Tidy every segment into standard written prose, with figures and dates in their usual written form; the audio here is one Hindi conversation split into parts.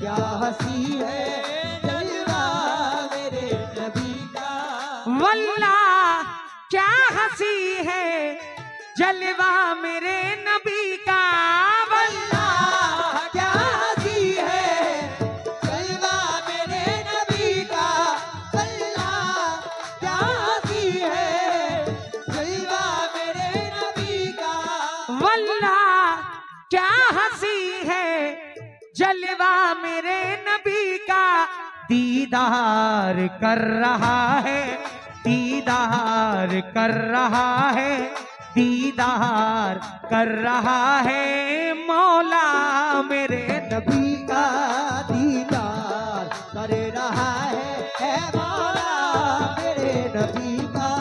क्या हंसी है जलवा मेरे नबी का। वल्लाह क्या हंसी है जलवा मेरे नबी का। वल्लाह क्या हंसी है जलवा मेरे नबी का। वल्लाह क्या हंसी है जलवा मेरे नबी का। वल्लाह क्या हंसी है जलवा मेरे नबी का। दीदार कर रहा है, दीदार कर रहा है, दीदार कर रहा है मौला मेरे नबी का दीदार कर रहा है मौला मेरे नबी का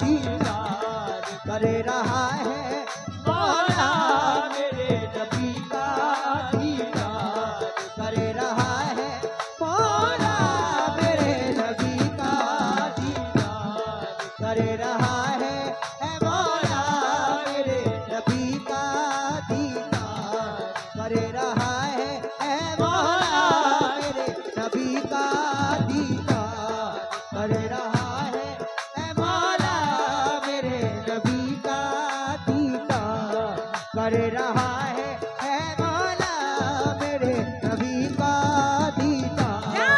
दीदार कर रहा है मौला मेरे नबी का दीदार कर रहा है मौला मेरे नबी का दीदार कर रहा है मौला मेरे नबी का दीदार कर रहा है मौला मेरे नबी का दीदार कर रहा है मौला मेरे नबी का दीदार कर रहा है मौला मेरे नबी का दीदार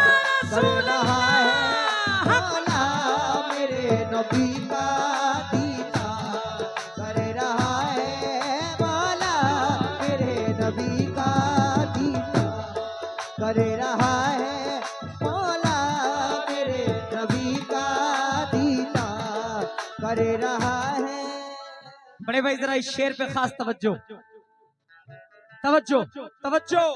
कर रहा है मौला मेरे नबी का दीदार कर रहा है मौला मेरे नबी का दीदार कर रहा है मौला मेरे नबी का दीदार कर रहा है। बड़े भाई जरा इस शेर पे खास तवज्जो, तवज्जो, तवज्जो।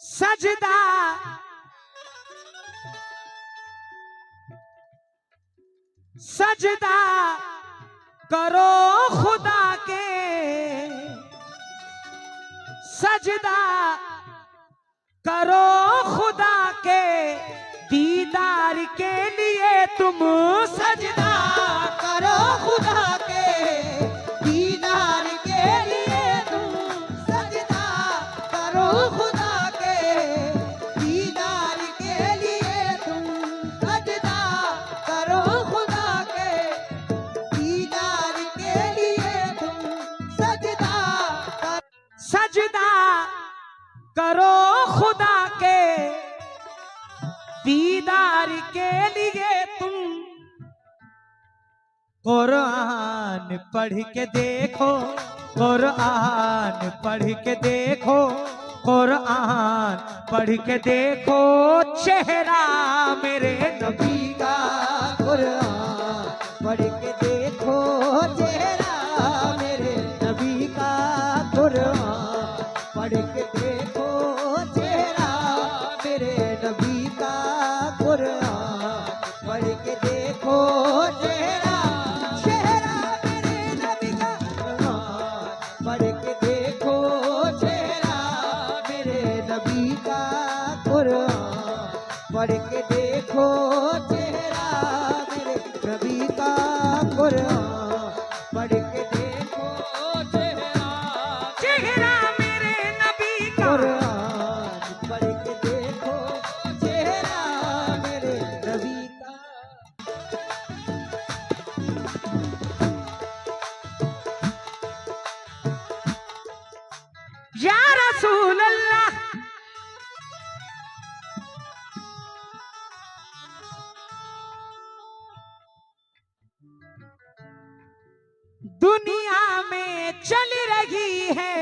सजदा सजदा करो खुदा के, सजदा करो खुदा के दीदार के लिए तुम सजदा करो खुदा के दीदार के लिए तुम सजदा करो खुदा के दीदार के लिए तुम सजदा करो खुदा के दीदार के लिए तुम सजदा सजदा करो खुदा के दीदार के लिए तुम कुरान पढ़ के देखो, कुरान पढ़ के देखो, कुरान पढ़ के देखो चेहरा मेरे नबी का कुरान पढ़ के देखो चेहरा मेरे नबी का कुरान पढ़ के देखो चेहरा मेरे नबी का कुरान पढ़ के देखो चेहरा चेहरा मेरे नबी का कुरान पढ़ के देखो चेहरा मेरे नबी का कुरान पढ़ के देखो चेहरा मेरे नबी का कुरान पढ़ के देखो चेहरा चेहरा मेरे नबी का कुरान पढ़ के देखो चेहरा मेरे नबी का। या रसूल अल्लाह दुनिया में चल रही है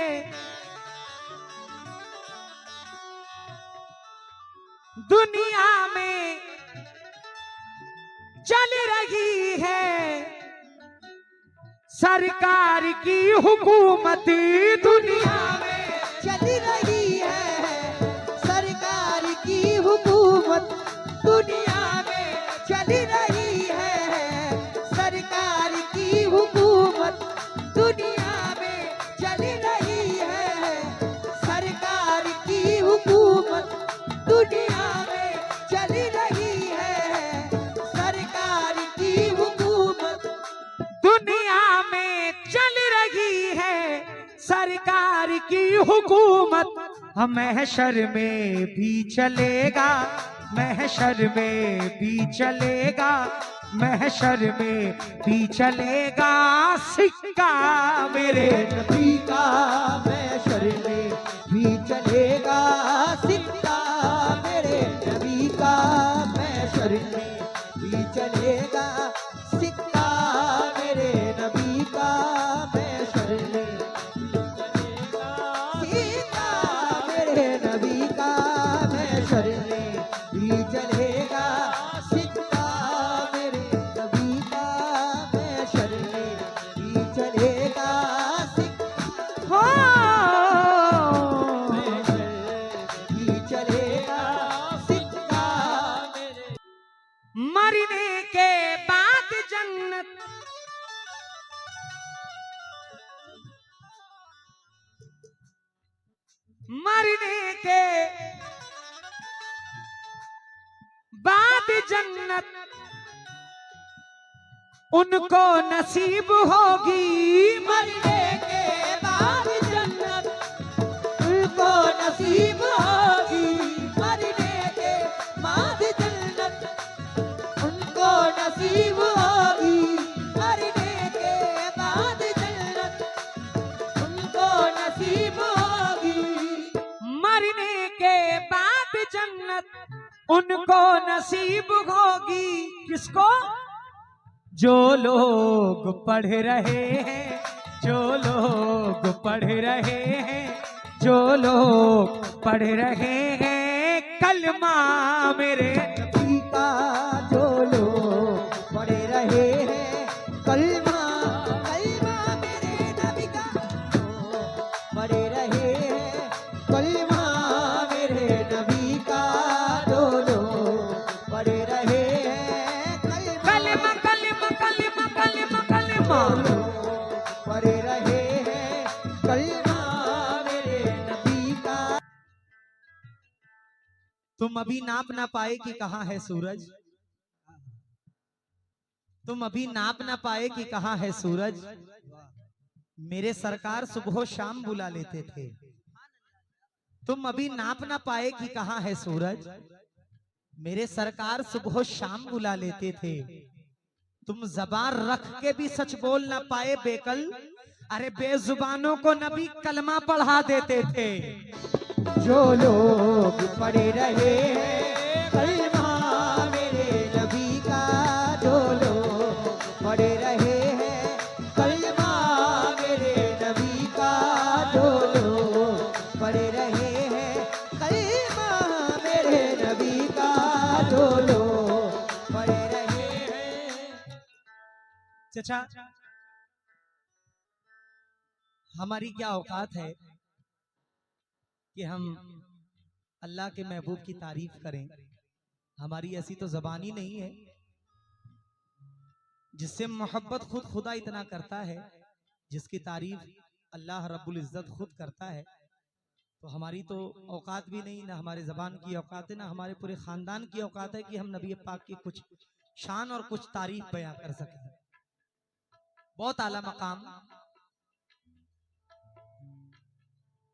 दुनिया में चल रही है सरकार की हुकूमत दुनिया में चल रही है सरकार की हुकूमत दुनिया में चल रही है सरकार की हुकूमत दुनिया में चल रही है सरकार की हुकूमत दुनिया में चल रही हुकूमत महशर में भी चलेगा, महशर में भी चलेगा, महशर में भी चलेगा सिक्का मेरे नबी का महशर में भी चलेगा सिक्का मेरे नबी का महशर में भी चलेगा सिक्का मेरे नबी का महशर में सिक्का मेरे नबी का महशर में भी चलेगा सिक्का मेरे नबी का महशर में भी चलेगा सिक्का भी चलेगा सिक्का मेरे मरने के बाद जन्नत मरने के बाद जन्नत उनको नसीब होगी, मरने के बाद जन्नत उनको नसीब होगी मरने के बाद जन्नत उनको नसीब होगी मरने के बाद जन्नत उनको नसीब होगी मरने के बाद जन्नत उनको नसीब होगी। किसको? जो लोग पढ़ रहे हैं, जो लोग पढ़ रहे हैं, जो लोग पढ़ रहे हैं कलमा मेरे नबी का जो लोग पढ़ रहे हैं कलमा कलमा मेरे नबी का जो पढ़ रहे हैं कलमा मेरे नबी का जो लोग पढ़ रहे हैं कलमा कलमा कलमा कलमा कलमा पढ़ रहे हैं कलमा मेरे नबी का। तुम अभी नाप ना पाए कि कहाँ है सूरज, तुम अभी नाप ना पाए कि कहाँ है सूरज, मेरे सरकार सुबह शाम बुला लेते थे। तुम अभी नाप ना पाए कि कहाँ है सूरज, मेरे सरकार सुबह शाम बुला लेते थे। तुम जबान रख के भी सच बोल ना पाए बेकल, अरे बेजुबानों को नबी कलमा पढ़ा देते थे। जो लोग पढ़ रहे हैं कलमा मेरे नबी का जो लोग पढ़ रहे हैं कलमा मेरे नबी का जो लोग पढ़ रहे हैं कलमा मेरे नबी का जो लोग पढ़ रहे हैं। चचा हमारी क्या औकात है कि हम अल्लाह के महबूब की तारीफ करें, हमारी ऐसी तो जबान ही नहीं है। जिससे मोहब्बत खुद खुदा इतना करता है, जिसकी तारीफ अल्लाह रब्बुल इज्जत खुद करता है, तो हमारी तो औकात भी नहीं, ना हमारे जबान की औकात है, ना हमारे पूरे खानदान की औकात है कि हम नबी पाक की कुछ शान और कुछ तारीफ बयां कर सकें। बहुत आला मकाम।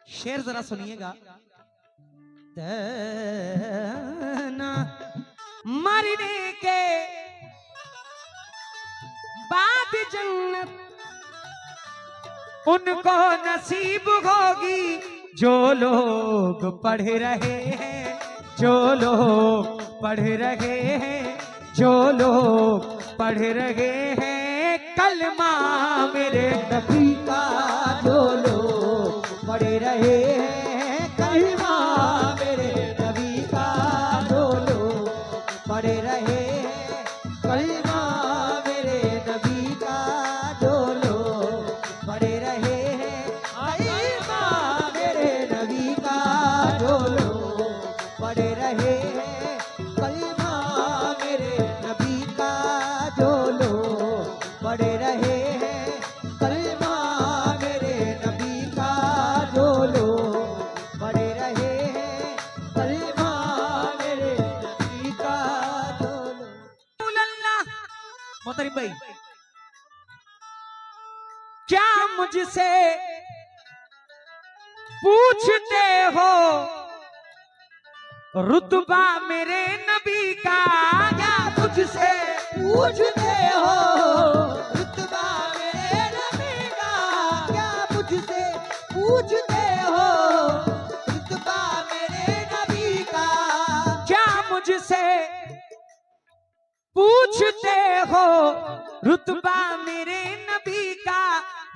शेर जरा सुनिएगा। मरने के बाद जन्नत उनको नसीब होगी, जो लोग पढ़ रहे हैं, जो लोग पढ़ रहे हैं, जो लोग पढ़ रहे हैं कलमा मेरे नबी का जो लोग पढ़ रहे हैं कलमा मेरे नबी का जो लोग पढ़ रहे हैं कलमा मेरे नबी का जो लोग पढ़ रहे हैं कलमा मेरे नबी का जो लोग पढ़ रहे हैं कलमा मेरे नबी का जो लोग पढ़ रहे हैं कलमा मेरे नबी का जो लोग पढ़ रहे हैं कलमा मेरे नबी का जो लोग। मोहतरम भाई, क्या मुझसे पूछते हो रुतबा मेरे नबी का, क्या मुझसे पूछते हो रुतबा मेरे नबी का, क्या मुझसे पूछते हो रुतबा मेरे नबी का, क्या मुझसे पूछते हो रुतबा मेरे नबी का।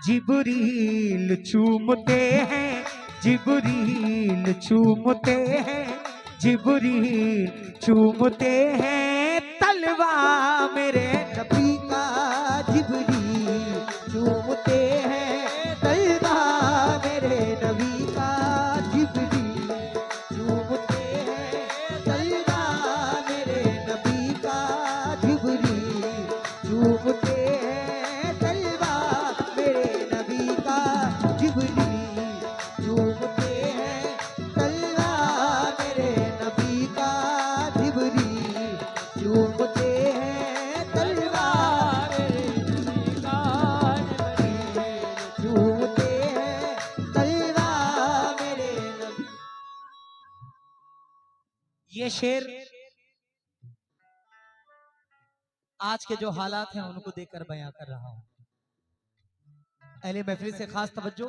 जिब्रील चूमते हैं, जिब्रील चूमते हैं, जिब्रील चूमते हैं तलवा मेरे नबी का, जिब्रील चूमते हैं तलवा मेरे नबी का, जिब्रील चूमते हैं तलवा मेरे नबी का, जिब्रील चूमते हैं तलवा मेरे नबी का, जिब्रील चूमते हैं तलवा मेरे नबी का, जिब्रील चूमते हैं तलवा मेरे नबी का, चूमते हैं तलवा मेरे नबी। ये शेर आज के जो हालात हैं उनको देखकर बयां कर रहा हूं। अहले महफिल से खास तवज्जो।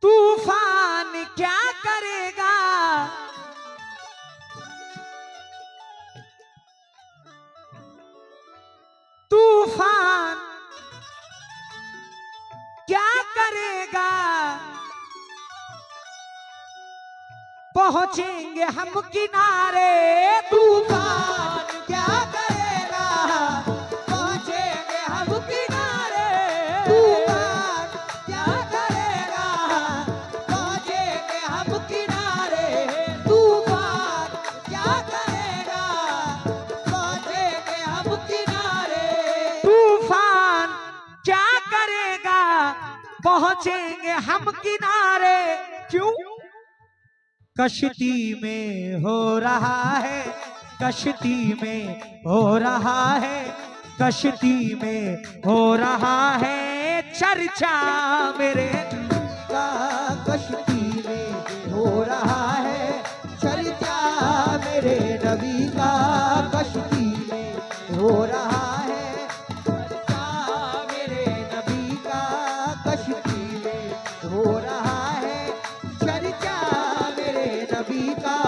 तूफान क्या करेगा, तूफान क्या करेगा, पहुंचेंगे हम किनारे। तूफान क्या करेगा, पहुंचेंगे हम किनारे, तूफान क्या करेगा, पहुंचेंगे हम किनारे, तूफान क्या करेगा, पहुंचेंगे हम किनारे, तूफान क्या करेगा, पहुंचेंगे हम किनारे। क्यों? कश्ती में हो रहा है, कश्ती में हो रहा है, कश्ती में हो रहा है चर्चा मेरे का, कश्ती में हो रहा है चर्चा मेरे नबी का, कश्ती में हो रहा है चर्चा मेरे नबी का, कश्ती में हो रहा है चर्चा मेरे नबी का,